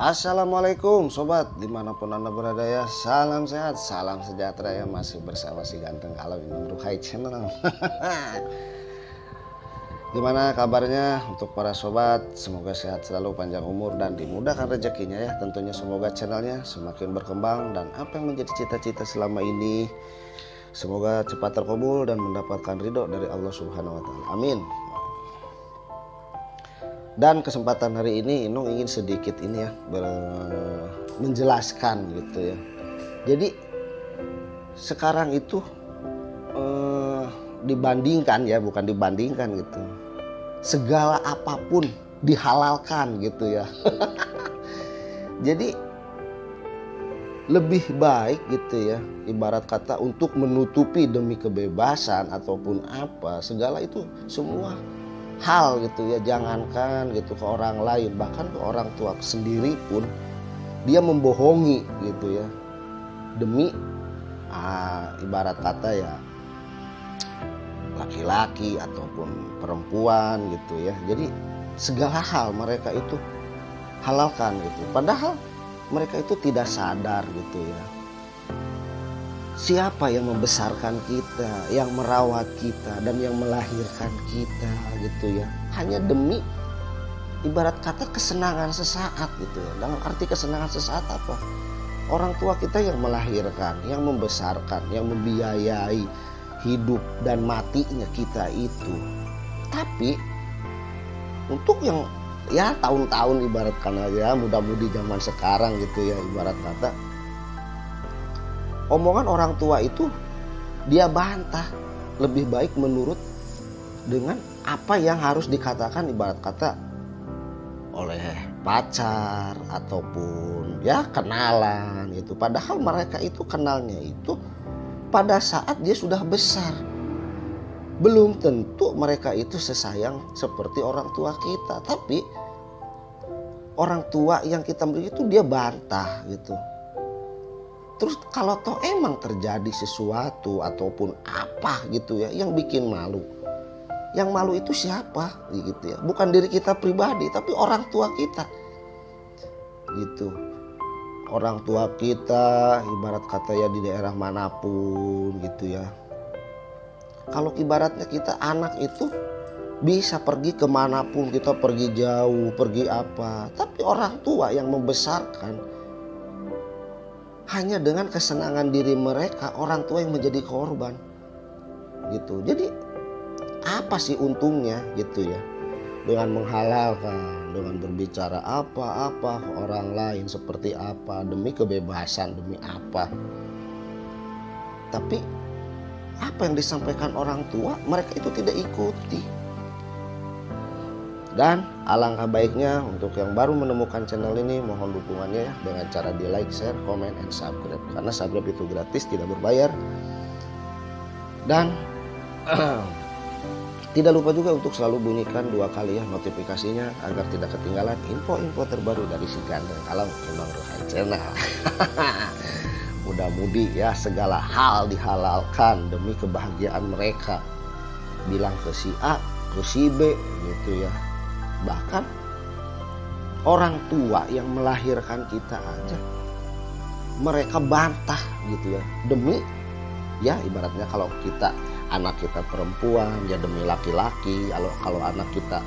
Assalamualaikum sobat, dimanapun anda berada ya. Salam sehat, salam sejahtera ya. Masih bersama si ganteng Alam Imam Ruhai Channel. Gimana kabarnya untuk para sobat? Semoga sehat selalu, panjang umur dan dimudahkan rezekinya ya. Tentunya semoga channelnya semakin berkembang dan apa yang menjadi cita-cita selama ini semoga cepat terkabul dan mendapatkan ridho dari Allah Subhanahu wa taala. Amin. Dan kesempatan hari ini Inung ingin sedikit ini ya menjelaskan gitu ya. Jadi sekarang itu dibandingkan ya, bukan dibandingkan gitu. Segala apapun dihalalkan gitu ya. Jadi lebih baik gitu ya, ibarat kata untuk menutupi demi kebebasan ataupun apa, segala itu semua hal gitu ya, jangankan gitu ke orang lain, bahkan ke orang tua sendiri pun dia membohongi gitu ya demi ibarat kata ya laki-laki ataupun perempuan gitu ya. Jadi segala hal mereka itu halalkan gitu, padahal mereka itu tidak sadar gitu ya. Siapa yang membesarkan kita, yang merawat kita, dan yang melahirkan kita gitu ya, hanya demi ibarat kata kesenangan sesaat gitu ya. Dalam arti kesenangan sesaat apa? Orang tua kita yang melahirkan, yang membesarkan, yang membiayai hidup dan matinya kita itu. Tapi untuk yang ya tahun-tahun ibaratkan aja muda-mudi zaman sekarang gitu ya, ibarat kata omongan orang tua itu dia bantah, lebih baik menurut dengan apa yang harus dikatakan ibarat kata oleh pacar ataupun ya kenalan gitu. Padahal mereka itu kenalnya itu pada saat dia sudah besar. Belum tentu mereka itu sesayang seperti orang tua kita, tapi orang tua yang kita beri itu dia bantah gitu. Terus kalau toh emang terjadi sesuatu ataupun apa gitu ya yang bikin malu, yang malu itu siapa gitu ya? Bukan diri kita pribadi, tapi orang tua kita gitu. Orang tua kita ibarat kata ya di daerah manapun gitu ya. Kalau ibaratnya kita anak itu bisa pergi kemanapun, kita pergi jauh, pergi apa, tapi orang tua yang membesarkan hanya dengan kesenangan diri mereka, orang tua yang menjadi korban gitu. Jadi apa sih untungnya gitu ya dengan menghalalkan, dengan berbicara apa-apa ke orang lain seperti apa demi kebebasan, demi apa. Tapi apa yang disampaikan orang tua mereka itu tidak ikuti. Dan alangkah baiknya untuk yang baru menemukan channel ini, mohon dukungannya ya dengan cara di like, share, comment, and subscribe. Karena subscribe itu gratis, tidak berbayar. Dan tidak lupa juga untuk selalu bunyikan 2 kali ya notifikasinya agar tidak ketinggalan info-info terbaru dari si ganteng Alam Imam Ruhai Channel. Mudah-mudi ya segala hal dihalalkan demi kebahagiaan mereka. Bilang ke si A, ke si B gitu ya. Bahkan orang tua yang melahirkan kita aja mereka bantah gitu ya demi ya ibaratnya kalau kita anak kita perempuan ya demi laki-laki, kalau anak kita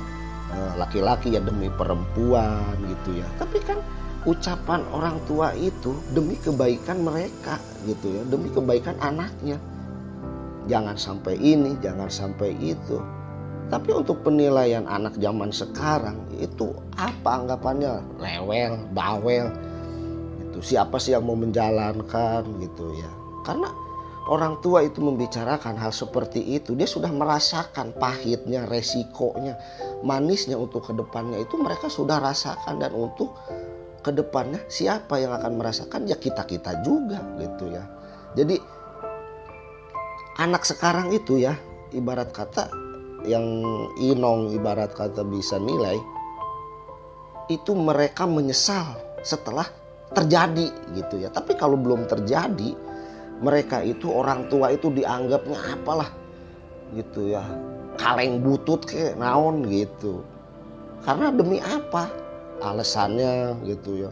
laki-laki ya demi perempuan gitu ya. Tapi kan ucapan orang tua itu demi kebaikan mereka gitu ya, demi kebaikan anaknya. Jangan sampai ini, jangan sampai itu. Tapi untuk penilaian anak zaman sekarang itu apa anggapannya? Lewel, bawel. Itu siapa sih yang mau menjalankan gitu ya? Karena orang tua itu membicarakan hal seperti itu, dia sudah merasakan pahitnya, resikonya, manisnya untuk kedepannya itu mereka sudah rasakan. Dan untuk kedepannya siapa yang akan merasakan? Ya kita-kita juga gitu ya. Jadi anak sekarang itu ya ibarat kata yang Inong ibarat kata bisa nilai itu mereka menyesal setelah terjadi gitu ya. Tapi kalau belum terjadi mereka itu orang tua itu dianggapnya apalah gitu ya, kaleng butut kayak naon gitu. Karena demi apa? Alasannya gitu ya.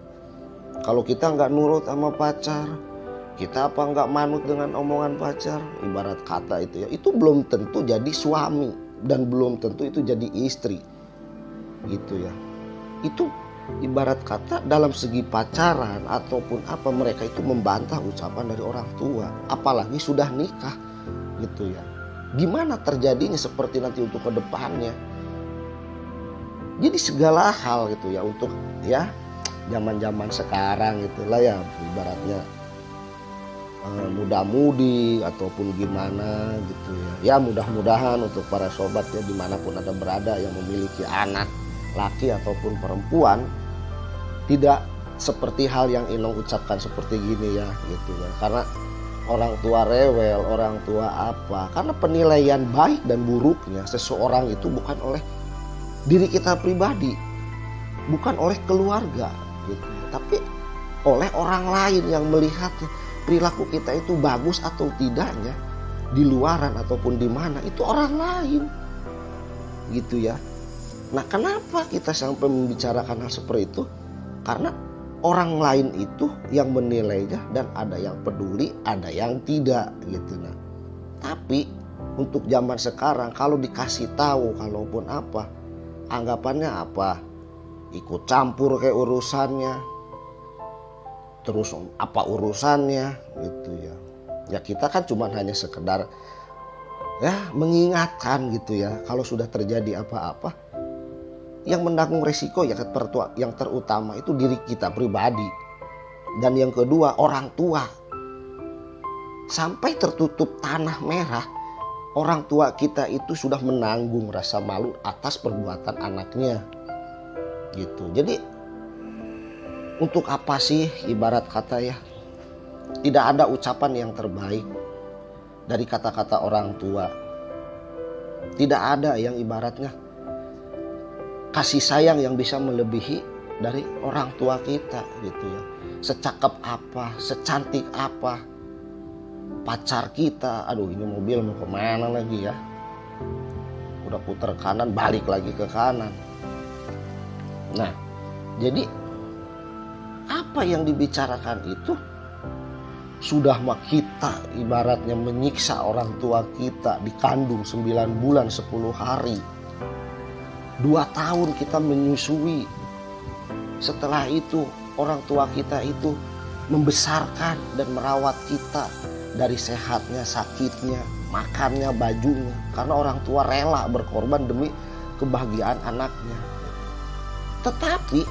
Kalau kita nggak nurut sama pacar, kita apa nggak manut dengan omongan pacar, ibarat kata itu ya, itu belum tentu jadi suami dan belum tentu itu jadi istri, gitu ya. Itu ibarat kata dalam segi pacaran ataupun apa, mereka itu membantah ucapan dari orang tua, apalagi sudah nikah, gitu ya. Gimana terjadinya seperti nanti untuk kedepannya? Jadi segala hal gitu ya, untuk ya zaman-zaman sekarang gitulah ya, ibaratnya muda-mudi ataupun gimana gitu ya. Ya mudah-mudahan untuk para sobat ya, dimanapun Anda berada yang memiliki anak laki ataupun perempuan, tidak seperti hal yang Inong ucapkan seperti gini ya gitu ya. Karena orang tua rewel, orang tua apa, karena penilaian baik dan buruknya seseorang itu bukan oleh diri kita pribadi, bukan oleh keluarga gitu, tapi oleh orang lain yang melihatnya. Perilaku kita itu bagus atau tidaknya di luaran ataupun di mana, itu orang lain gitu ya. Nah, kenapa kita sampai membicarakan hal seperti itu? Karena orang lain itu yang menilainya, dan ada yang peduli, ada yang tidak gitu. Nah, tapi untuk zaman sekarang kalau dikasih tahu kalaupun apa, anggapannya apa? Ikut campur kayak urusannya. Terus apa urusannya gitu ya. Ya kita kan cuma hanya sekedar ya mengingatkan gitu ya. Kalau sudah terjadi apa-apa, yang menanggung resiko ya yang terutama itu diri kita pribadi. Dan yang kedua orang tua. Sampai tertutup tanah merah, orang tua kita itu sudah menanggung rasa malu atas perbuatan anaknya gitu. Jadi untuk apa sih ibarat kata ya, tidak ada ucapan yang terbaik dari kata-kata orang tua. Tidak ada yang ibaratnya kasih sayang yang bisa melebihi dari orang tua kita gitu ya. Secakep apa, secantik apa pacar kita, aduh ini mobil mau kemana lagi ya, udah putar kanan balik lagi ke kanan. Nah jadi apa yang dibicarakan itu sudah mah kita ibaratnya menyiksa orang tua kita, dikandung 9 bulan 10 hari, 2 tahun kita menyusui. Setelah itu orang tua kita itu membesarkan dan merawat kita dari sehatnya, sakitnya, makannya, bajunya, karena orang tua rela berkorban demi kebahagiaan anaknya. Tetapi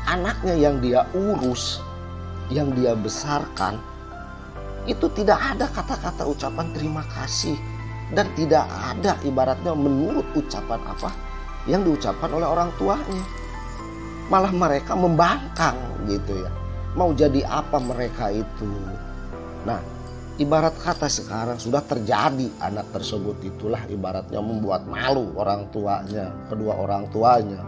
anaknya yang dia urus, yang dia besarkan, itu tidak ada kata-kata ucapan terima kasih, dan tidak ada ibaratnya menurut ucapan apa yang diucapkan oleh orang tuanya. Malah mereka membangkang gitu ya, mau jadi apa mereka itu. Nah ibarat kata sekarang sudah terjadi, anak tersebut itulah ibaratnya membuat malu orang tuanya, kedua orang tuanya.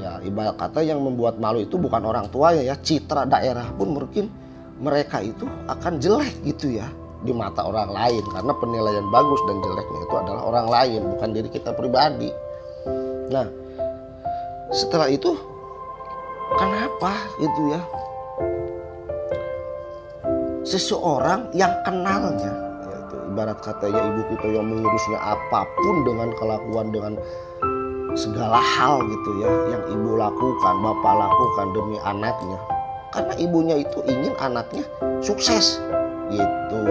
Ya ibarat kata yang membuat malu itu bukan orang tuanya ya, citra daerah pun mungkin mereka itu akan jelek gitu ya di mata orang lain, karena penilaian bagus dan jeleknya itu adalah orang lain, bukan diri kita pribadi. Nah setelah itu kenapa itu ya, seseorang yang kenalnya yaitu ibarat kata ya ibu kita yang mengurusnya apapun dengan kelakuan, dengan segala hal gitu ya yang ibu lakukan, bapak lakukan demi anaknya, karena ibunya itu ingin anaknya sukses gitu.